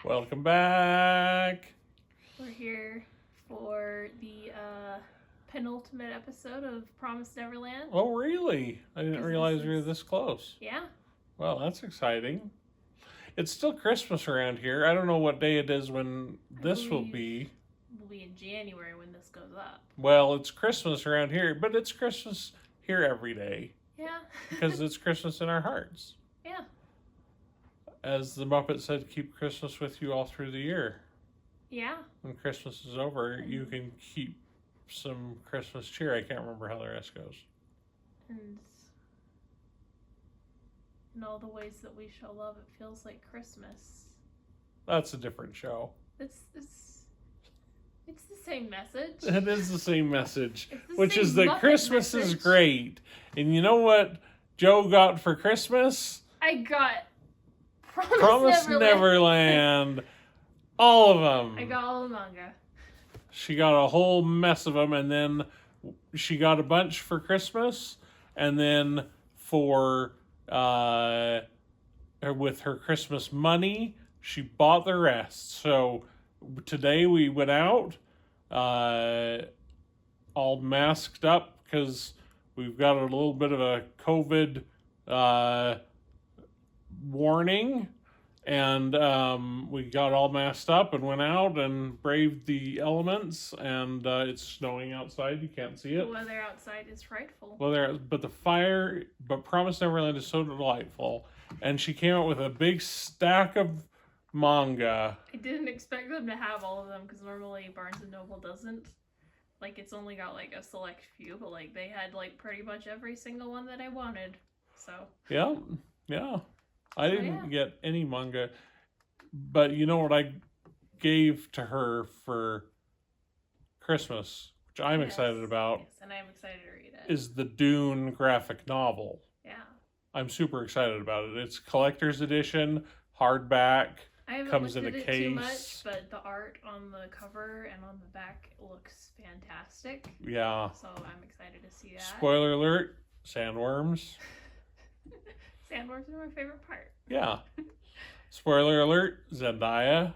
Welcome back. We're here for the penultimate episode of Promised Neverland. Oh, really? I didn't realize we were this close. Yeah. Well, that's exciting. It's still Christmas around here. I don't know what day it is when this will be. Will be in January when this goes up. Well, it's Christmas around here, but it's Christmas here every day. Yeah. Because it's Christmas in our hearts. Yeah. As the Muppet said, keep Christmas with you all through the year. Yeah. When Christmas is over, you can keep some Christmas cheer. I can't remember how the rest goes. And in all the ways that we show love, it feels like Christmas. That's a different show. It's the same message. It is the same message, which same is that Muppet Christmas message. is great. And you know what Joe got for Christmas? I got Promised Neverland. All of them. I got all the manga. She got a whole mess of them, and then she got a bunch for Christmas, and then for with her Christmas money, she bought the rest. So today we went out, all masked up because we've got a little bit of a COVID warning. And we got all masked up and went out and braved the elements. And it's snowing outside. You can't see it. The weather outside is frightful. But Promised Neverland is so delightful. And she came out with a big stack of manga. I didn't expect them to have all of them because normally Barnes & Noble doesn't. Like, it's only got, like, a select few. But, like, they had, like, pretty much every single one that I wanted. So. Yeah. I didn't get any manga, but you know what I gave to her for Christmas, which I'm excited about. Yes, and I'm excited to read it. Is the Dune graphic novel. Yeah. I'm super excited about it. It's collector's edition, hardback, comes in a case. Too much, but the art on the cover and on the back looks fantastic. Yeah. So I'm excited to see that. Spoiler alert, sandworms. Sandworms are my favorite part. Yeah. Spoiler alert, Zendaya.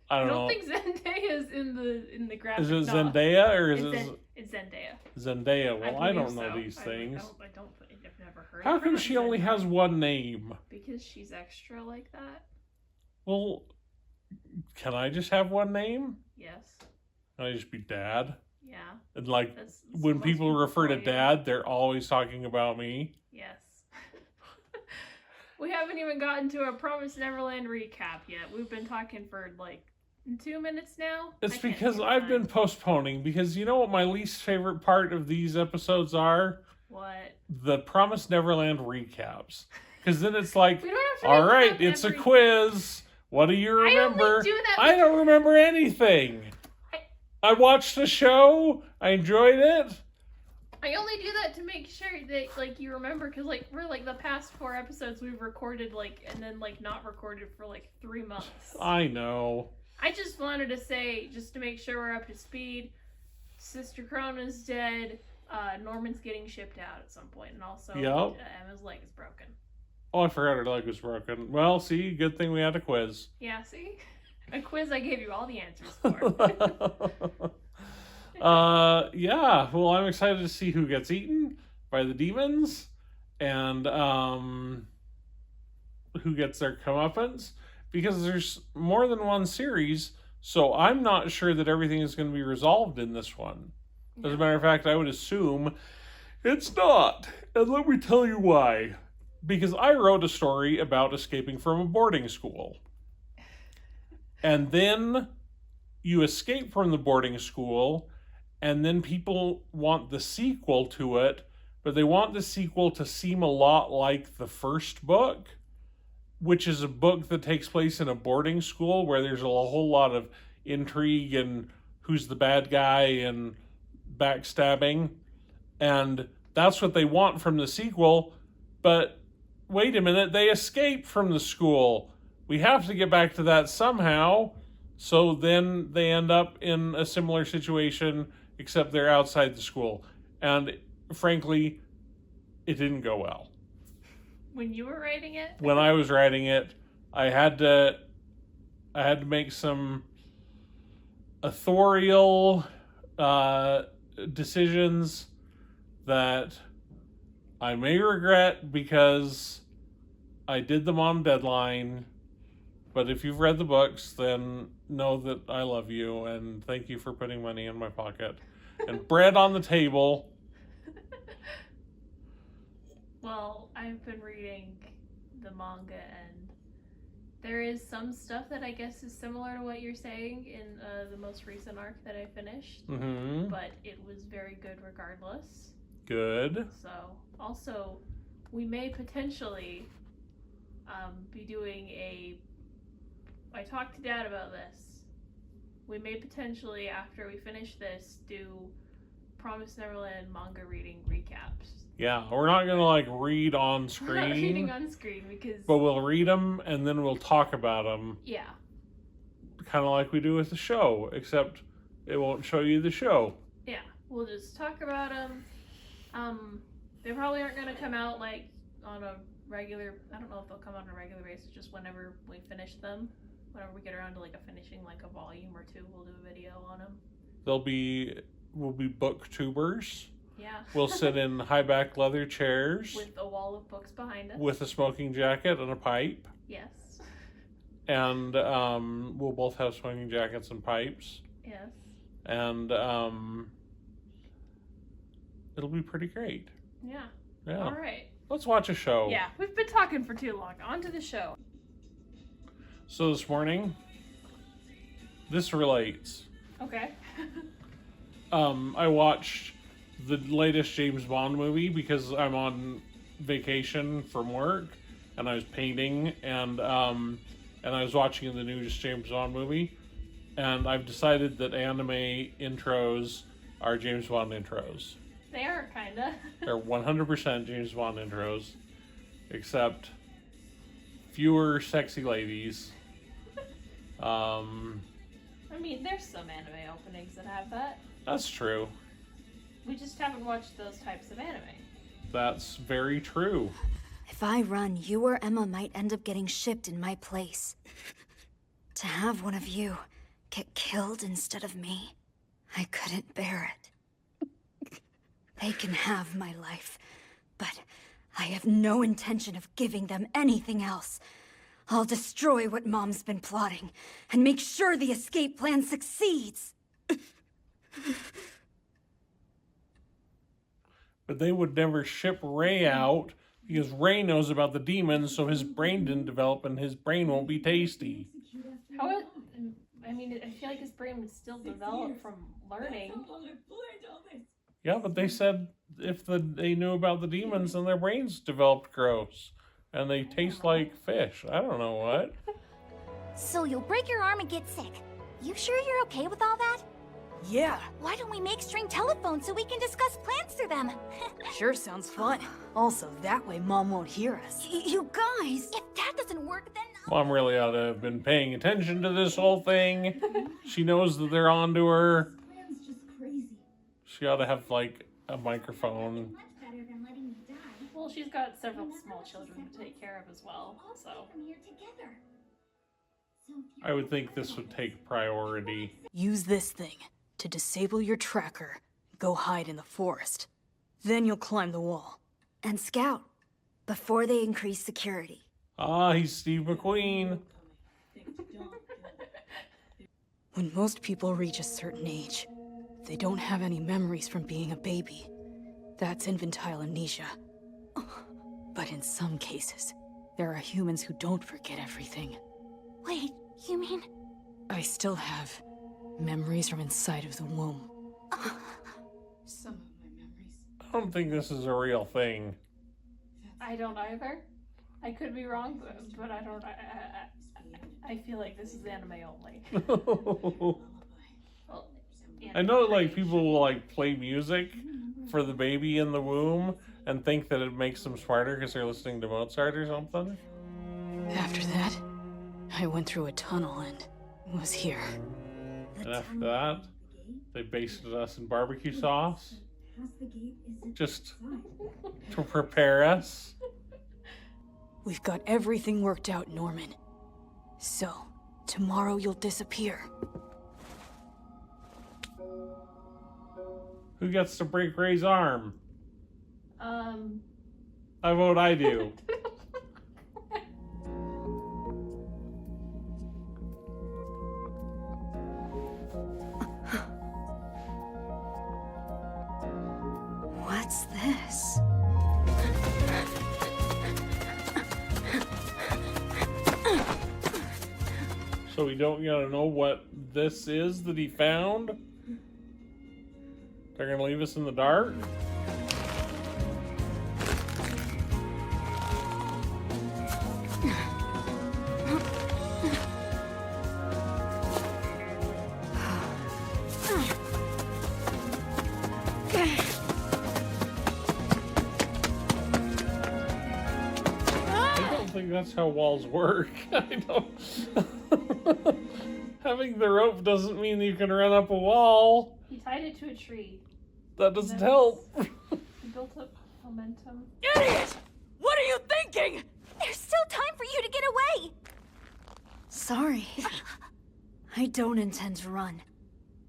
I don't think Zendaya is in the graphic novel. Is it novel. Zendaya or is It's Zendaya. Zendaya. Well, I don't know so. these things. I've never heard How of her. come she only has one name? Because she's extra like that. Well, can I just have one name? Yes. Can I just be Dad? Yeah. And like, That's when people refer to you. Dad, they're always talking about me. Yes. We haven't even gotten to a Promised Neverland recap yet. We've been talking for like 2 minutes now. It's because I've been postponing, because you know what my least favorite part of these episodes are? What? The Promised Neverland recaps. Because then it's like, We don't have to all right, it's a quiz. What do you remember? I only do that I don't remember anything. I watched the show. I enjoyed it. I only do that to make sure that, like, you remember, because, like, we're, like, the past 4 episodes we've recorded, like, and then, like, not recorded for, like, 3 months. I know. I just wanted to say, just to make sure we're up to speed, Sister Crona's dead, Norman's getting shipped out at some point, and also Emma's leg is broken. Oh, I forgot her leg was broken. Well, see, good thing we had a quiz. Yeah, see? A quiz I gave you all the answers for. Yeah, well, I'm excited to see who gets eaten by the demons and who gets their comeuppance, because there's more than one series, so I'm not sure that everything is going to be resolved in this one. As a matter of fact, I would assume it's not, and let me tell you why. Because I wrote a story about escaping from a boarding school. And then you escape from the boarding school, and then people want the sequel to it, but they want the sequel to seem a lot like the first book, which is a book that takes place in a boarding school where there's a whole lot of intrigue and who's the bad guy and backstabbing. And that's what they want from the sequel, but wait a minute, they escaped from the school. We have to get back to that somehow. So then they end up in a similar situation, except they're outside the school. And frankly, it didn't go well. When you were writing it? When I was writing it, I had to I had to make some authorial decisions that I may regret because I did them on deadline. But if you've read the books, then know that I love you and thank you for putting money in my pocket and bread on the table. Well, I've been reading the manga, and there is some stuff that I guess is similar to what you're saying in the most recent arc that I finished. Mm-hmm. But it was very good regardless. Good. So, also, we may potentially be doing I talked to Dad about this. We may potentially, after we finish this, do Promised Neverland manga reading recaps. Yeah, we're not going to, like, read on screen. We're not reading on screen because... But we'll read them, and then we'll talk about them. Yeah. Kind of like we do with the show, except it won't show you the show. Yeah, we'll just talk about them. They probably aren't going to come out, like, on a regular... I don't know if they'll come out on a regular basis, just whenever we finish them. Whenever we get around to, like, finishing, like, a volume or two, we'll do a video on them. We'll be booktubers. Yeah. We'll sit in high-back leather chairs. With a wall of books behind us. With a smoking jacket and a pipe. Yes. And we'll both have smoking jackets and pipes. Yes. And it'll be pretty great. Yeah. Yeah. All right. Let's watch a show. Yeah, we've been talking for too long. On to the show. So this morning, this relates. Okay. I watched the latest James Bond movie because I'm on vacation from work, and I was painting, and I was watching the newest James Bond movie, and I've decided that anime intros are James Bond intros. They are, kinda. They're 100% James Bond intros, except fewer sexy ladies. I mean, there's some anime openings that have that. That's true. We just haven't watched those types of anime. That's very true. If I run, you or Emma might end up getting shipped in my place. To have one of you get killed instead of me, I couldn't bear it. They can have my life, but I have no intention of giving them anything else. I'll destroy what Mom's been plotting, and make sure the escape plan succeeds. But they would never ship Ray out because Ray knows about the demons, so his brain didn't develop and his brain won't be tasty. I mean, I feel like his brain would still develop from learning. Yeah, but they said if they knew about the demons, then their brains developed gross. And they taste like fish. I don't know what. So you'll break your arm and get sick. You sure you're okay with all that? Yeah, Why don't we make string telephones so we can discuss plans through them? sure sounds fun. Also, that way Mom won't hear us. You guys! If that doesn't work, then... Mom really ought to have been paying attention to this whole thing. She knows that they're onto her. She ought to have, like, a microphone. Well, she's got several small children to take care of as well, so... I would think this would take priority. Use this thing to disable your tracker. Go hide in the forest. Then you'll climb the wall. And scout, before they increase security. Ah, he's Steve McQueen. When most people reach a certain age, they don't have any memories from being a baby. That's infantile amnesia. But in some cases, there are humans who don't forget everything. Wait, you mean... I still have memories from inside of the womb. Some of my memories. I don't think this is a real thing. I don't either. I could be wrong, but I don't... I feel like this is anime only. Well, I know, like, people will, like, play music for the baby in the womb and think that it makes them smarter because they're listening to Mozart or something. After that, I went through a tunnel and was here. And after that, they basted us in barbecue sauce. Just to prepare us. We've got everything worked out, Norman. So, Tomorrow you'll disappear. Who gets to break Ray's arm? I vote I do. What's this? So we don't gotta know what this is that he found? They're gonna leave us in the dark? I don't think that's how walls work. I don't. Having the rope doesn't mean you can run up a wall. He tied it to a tree. That doesn't help. He built up momentum. Idiot! What are you thinking? There's still time for you to get away! Sorry. I don't intend to run.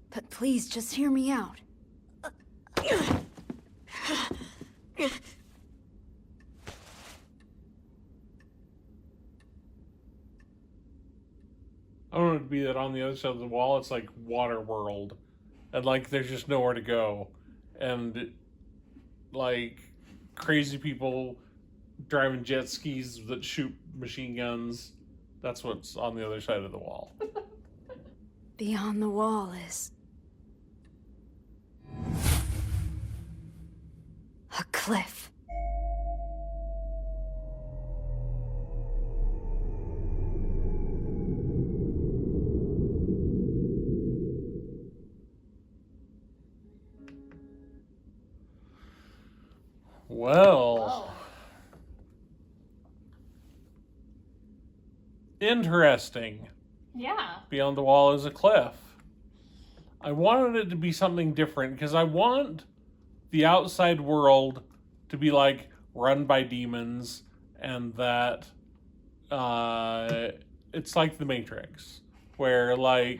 But please, just hear me out. I want it to be that on the other side of the wall, it's like water world. And like, there's just nowhere to go. And like, crazy people driving jet skis that shoot machine guns. That's what's on the other side of the wall. Beyond the wall is... a cliff. Well, interesting. Yeah. Beyond the wall is a cliff. I wanted it to be something different because I want the outside world to be like run by demons and that it's like the Matrix where like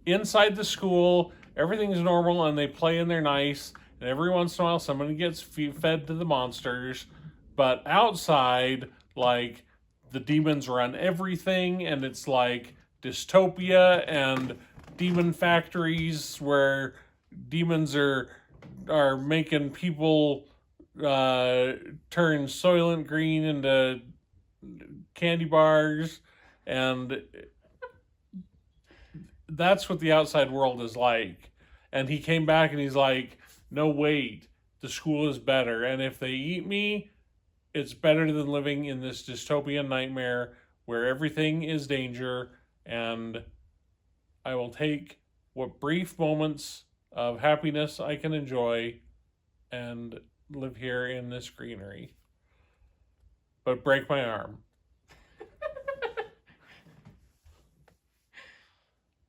inside the school everything's normal and they play and they're nice and every once in a while somebody gets fed to the monsters, but outside like the demons run everything and it's like dystopia and demon factories where demons are making people turn Soylent Green into candy bars, and that's what the outside world is like. And he came back and he's like, no, wait, the school is better, and if they eat me, it's better than living in this dystopian nightmare where everything is danger, and I will take what brief moments of happiness I can enjoy and live here in this greenery. But break my arm.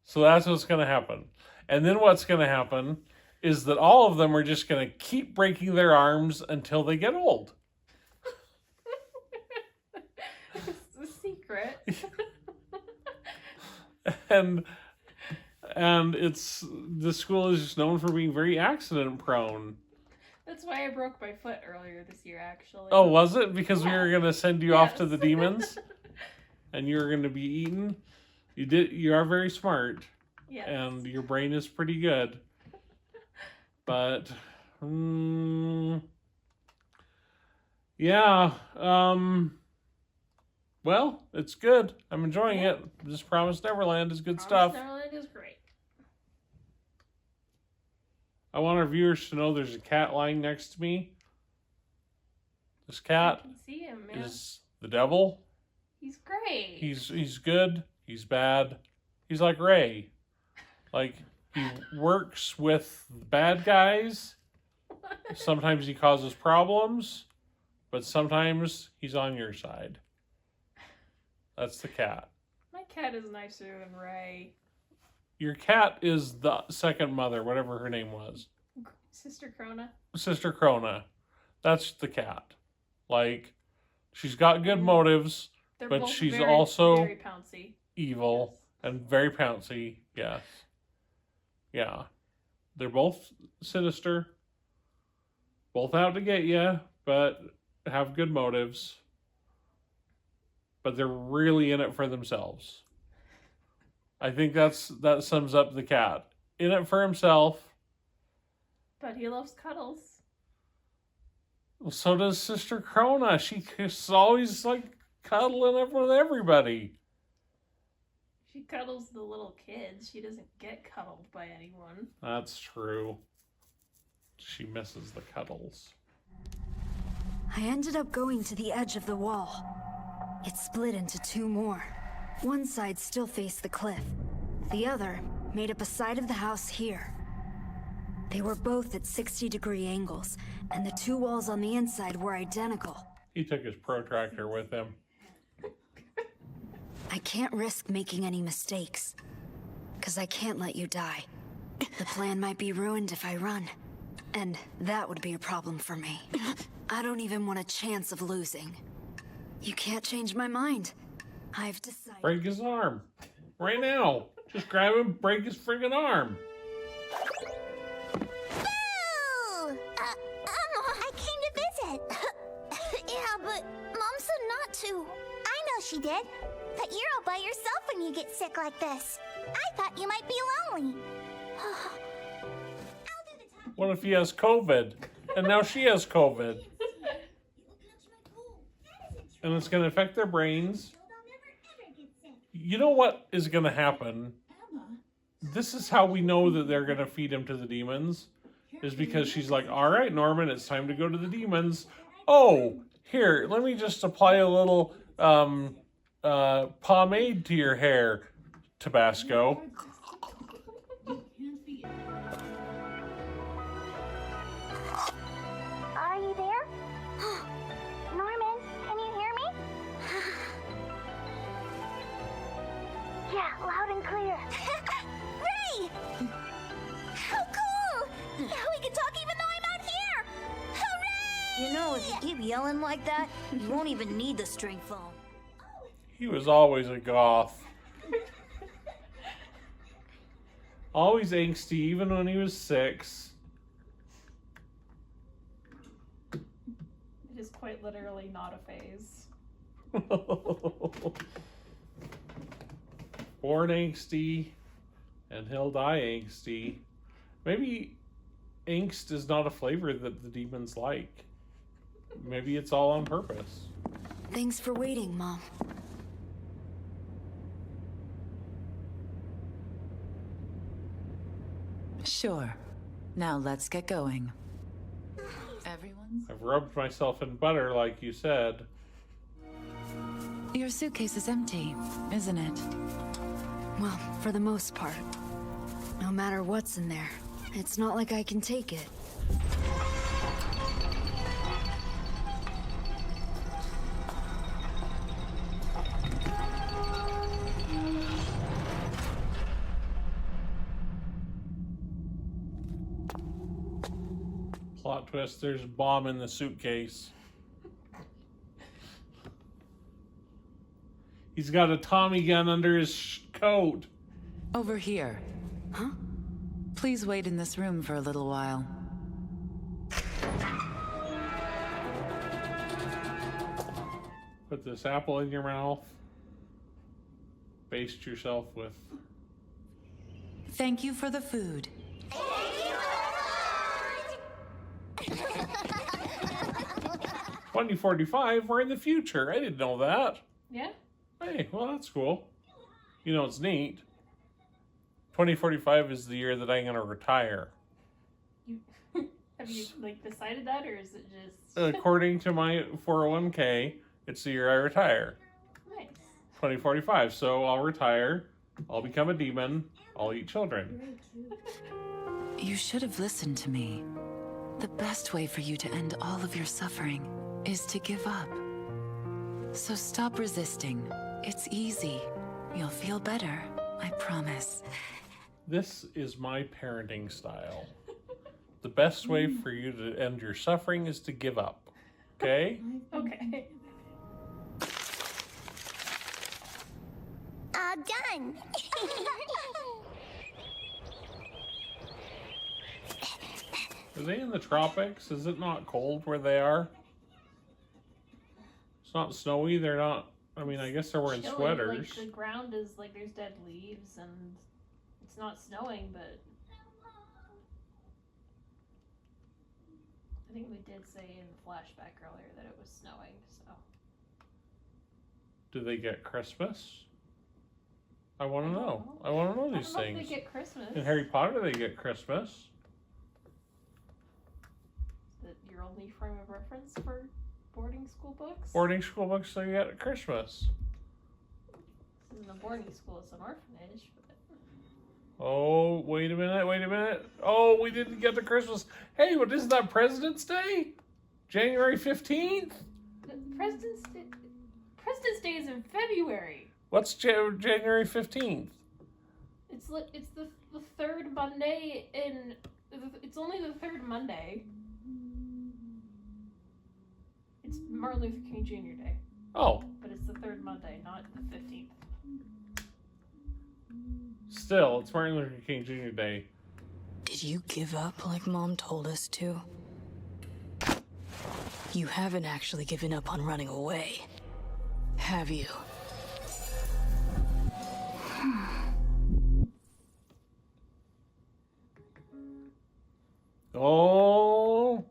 So that's what's going to happen. And then what's going to happen is that all of them are just going to keep breaking their arms until they get old. It's a secret. And it's the school is just known for being very accident prone. That's why I broke my foot earlier this year, actually. Oh, was it? Because we were going to send you off to Yes. the demons? And you were going to be eaten? You are very smart. Yes. And your brain is pretty good. But, yeah. Well, it's good. I'm enjoying it. This Promised Neverland is good stuff. Promised Neverland is great. I want our viewers to know there's a cat lying next to me. This I cat can see him, man. is the devil. He's great. He's good. He's bad. He's like Ray. Like, he works with the bad guys. Sometimes he causes problems, but sometimes he's on your side. That's the cat. My cat is nicer than Ray. Your cat is the second mother, whatever her name was. Sister Krona. Sister Krona. That's the cat. Like, she's got good motives, They're but both she's very, also very pouncy. evil. And very pouncy, yes. Yeah. They're both sinister. Both out to get you, but have good motives. But they're really in it for themselves. I think that sums up the cat. In it for himself. But he loves cuddles. Well, so does Sister Krona. She's always like cuddling up with everybody. She cuddles the little kids. She doesn't get cuddled by anyone. That's true. She misses the cuddles. I ended up going to the edge of the wall. It split into two more. One side still faced the cliff. The other made up a side of the house here. They were both at 60-degree angles, and the two walls on the inside were identical. He took his protractor with him. I can't risk making any mistakes, 'cause I can't let you die. The plan might be ruined if I run, and that would be a problem for me. I don't even want a chance of losing. You can't change my mind. I've decided. Break his arm. Right now. Just grab him, break his friggin' arm. Boo! I came to visit. Yeah, but Mom said not to. I know she did. But you're all by yourself when you get sick like this. I thought you might be lonely. I'll do the talking. What if he has COVID? And now she has COVID. And it's going to affect their brains. You know what is going to happen? This is how we know that they're going to feed him to the demons. Is because she's like, all right, Norman, it's time to go to the demons. Oh, here, let me just apply a little pomade to your hair, Tabasco. Are you there? Norman, can you hear me? Yeah, loud and clear. Ray! How cool! Now we can talk even though I'm out here! Hooray! You know, if you keep yelling like that, you won't even need the string phone. He was always a goth. Always angsty, even when he was 6. It is quite literally not a phase. Born angsty, and he'll die angsty. Maybe angst is not a flavor that the demons like. Maybe it's all on purpose. Thanks for waiting, Mom. Sure. Now let's get going. Everyone's? I've rubbed myself in butter, like you said. Your suitcase is empty, isn't it? Well, for the most part. No matter what's in there, it's not like I can take it. Plot twist, there's a bomb in the suitcase. He's got a Tommy gun under his coat. Over here. Huh? Please wait in this room for a little while. Put this apple in your mouth. Baste yourself with... Thank you for the food. 2045, we're in the future. I didn't know that. Yeah? Hey, well, that's cool. You know, it's neat. 2045 is the year that I'm going to retire. Have you decided that, or is it just According to my 401k, it's the year I retire. nice? 2045. So I'll retire. I'll become a demon. I'll eat children. You should have listened to me. The best way for you to end all of your suffering is to give up. So stop resisting. It's easy. You'll feel better, I promise. This is my parenting style. The best way for you to end your suffering is to give up. Okay? Okay. done. Are they in the tropics? Is it not cold where they are? It's not snowy. They're not. I mean, I guess they're wearing Chilly, sweaters. Like, the ground is like there's dead leaves and it's not snowing, but I think we did say in the flashback earlier that it was snowing, so. Do they get Christmas? I want to know. I want to know these I don't know things. if they get Christmas. In Harry Potter, they get Christmas. Is that your only frame of reference for boarding school books? Boarding school books, they get at Christmas. This isn't a boarding school, it's an orphanage. But... Oh, wait a minute, wait a minute. Oh, we didn't get to Christmas. Hey, what is that, President's Day? January 15th? President's Day is in February. What's January 15th? It's the third Monday in... It's only the third Monday. It's Martin Luther King Jr. Day. Oh. But it's the third Monday, not the 15th. Still, it's Martin Luther King Jr. Day. Did you give up like Mom told us to? You haven't actually given up on running away, have you? Oh,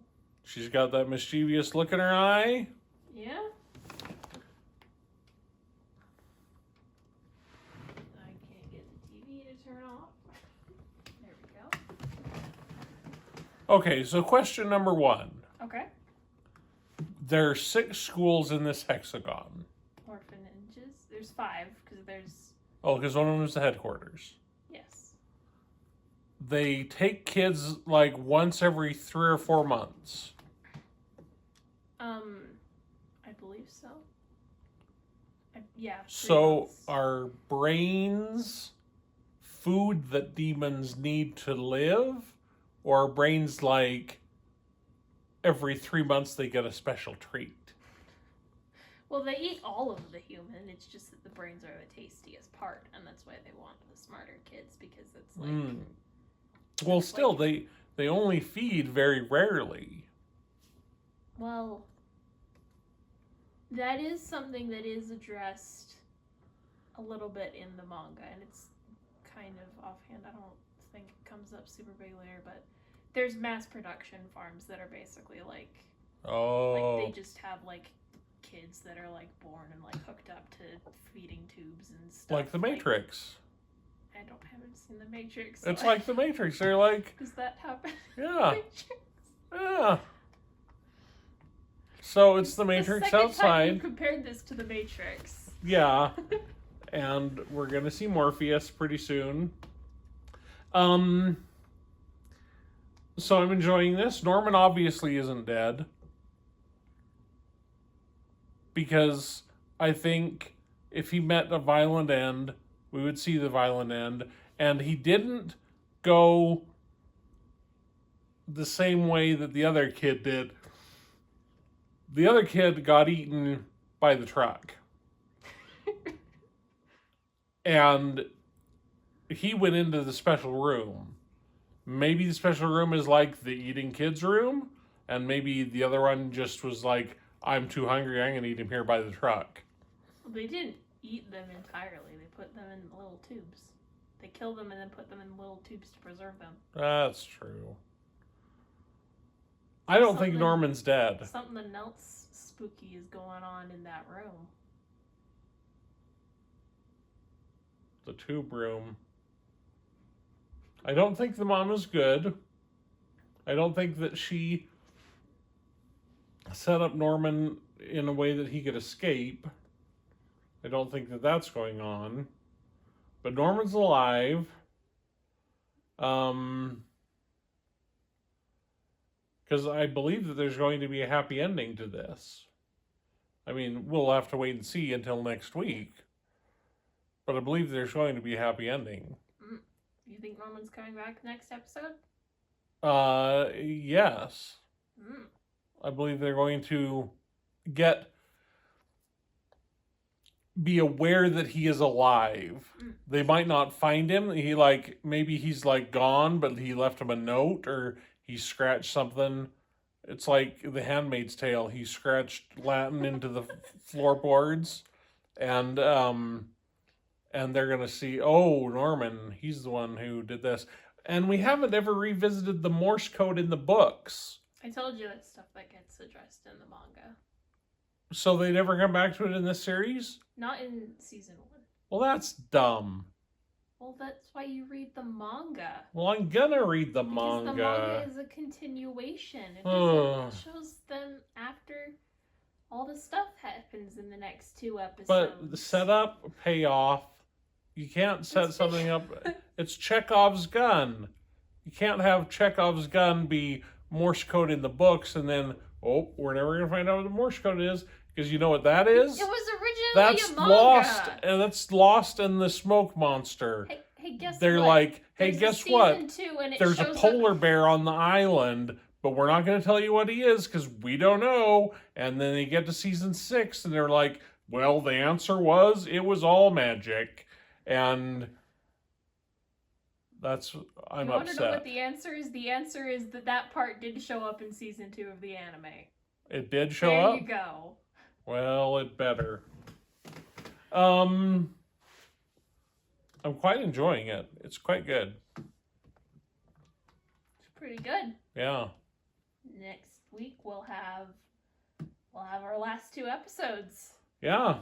she's got that mischievous look in her eye. Yeah? I can't get the TV to turn off. There we go. Okay, so question number 1. Okay. There are 6 schools in this hexagon. Orphanages. There's 5, because there's... Oh, because one of them is the headquarters. Yes. They take kids like once every 3 or 4 months. I believe so. Yeah. 3 So months. are brains food that demons need to live? Or are brains like every 3 months they get a special treat? Well, they eat all of the human. It's just that the brains are the tastiest part, and that's why they want the smarter kids, because it's like... Well, still, they only feed very rarely. Well, that is something that is addressed a little bit in the manga, and it's kind of offhand. I don't think it comes up super big later, but there's mass production farms that are basically like they just have like kids that are like born and like hooked up to feeding tubes and stuff. Like the Matrix. I haven't seen the Matrix. So It's like the Matrix. They're like, does that happen? yeah, yeah. So it's the Matrix the second time you outside. compared this to the Matrix. Yeah, and we're gonna see Morpheus pretty soon. So I'm enjoying this. Norman obviously isn't dead, because I think if he met a violent end, we would see the violent end, and he didn't go the same way that the other kid did. The other kid got eaten by the truck. And he went into the special room. Maybe the special room is like the eating kids room, and maybe the other one just was like, I'm too hungry, I'm going to eat him here by the truck. Well, they didn't eat them entirely. They put them in little tubes. They killed them and then put them in little tubes to preserve them. That's true. I don't think Norman's dead. Something else spooky is going on in that room. The tube room. I don't think the mom is good. I don't think that she set up Norman in a way that he could escape. I don't think that that's going on. But Norman's alive. Because I believe that there's going to be a happy ending to this. I mean, we'll have to wait and see until next week. But I believe there's going to be a happy ending. You think Norman's coming back next episode? Yes. I believe they're going to get be aware that he is alive. They might not find him. Maybe he's like gone, but he left him a note or he scratched something. It's like The Handmaid's Tale. He scratched Latin into the floorboards, and they're gonna see, oh, Norman, he's the one who did this. And we haven't ever revisited the Morse code in the books. I told you that's stuff that gets addressed in the manga. So they never come back to it in this series? Not in season 1. Well, that's dumb. Well, that's why you read the manga. Well, I'm gonna read the Because manga. the manga is a continuation. It shows them after all the stuff happens in the next 2 episodes. But the setup, payoff, you can't set something up. It's Chekhov's gun. You can't have Chekhov's gun be Morse code in the books and then, oh, we're never going to find out what the Morse code is. Because you know what that is? It was originally That's a manga. lost, and that's lost in the Smoke Monster. Hey, guess They're what? like, hey, There's guess a what? season 2 and it There's a shows polar up... bear on the island, but we're not going to tell you what he is because we don't know. And then they get to season 6 and they're like, well, the answer was it was all magic. And that's, I'm you upset. Want to know what the answer is? The answer is that part did show up in season 2 of the anime. It did show there up? There you go. Well, it better. I'm quite enjoying it. It's quite good. It's pretty good. Yeah. Next week we'll have our last 2 episodes. Yeah.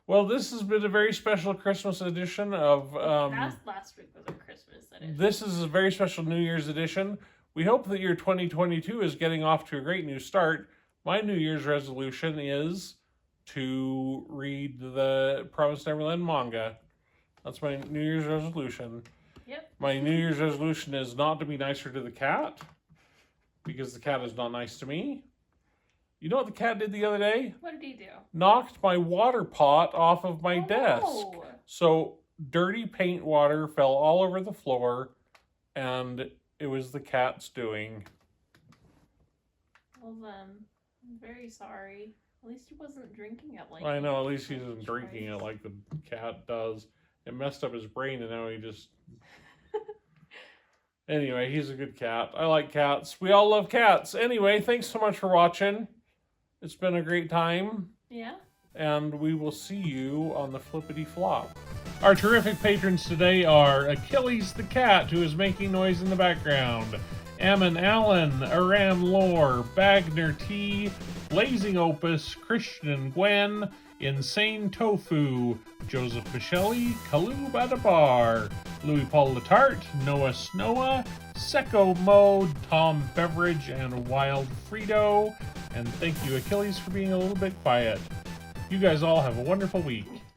Well, this has been a very special Christmas edition of... last week was a Christmas edition. This is a very special New Year's edition. We hope that your 2022 is getting off to a great new start. My New Year's resolution is to read the Promised Neverland manga. That's my New Year's resolution. Yep. My New Year's resolution is not to be nicer to the cat, because the cat is not nice to me. You know what the cat did the other day? What did he do? Knocked my water pot off of my desk. No. So dirty paint water fell all over the floor, and it was the cat's doing. Well then, I'm very sorry. At least he wasn't drinking it like... I know, at least he isn't drinking it like the cat does. It messed up his brain, and now he just... Anyway, he's a good cat. I like cats. We all love cats. Anyway, thanks so much for watching. It's been a great time. Yeah? And we will see you on the flippity flop. Our terrific patrons today are Achilles the cat, who is making noise in the background, Ammon Allen, Aram Lore, Bagner T, Blazing Opus, Christian Gwen, Insane Tofu, Joseph Michelli, Kalub Adabar, Louis Paul Latarte, Noah Snowa, Secco Mode, Tom Beveridge, and Wild Frito. And thank you, Achilles, for being a little bit quiet. You guys all have a wonderful week.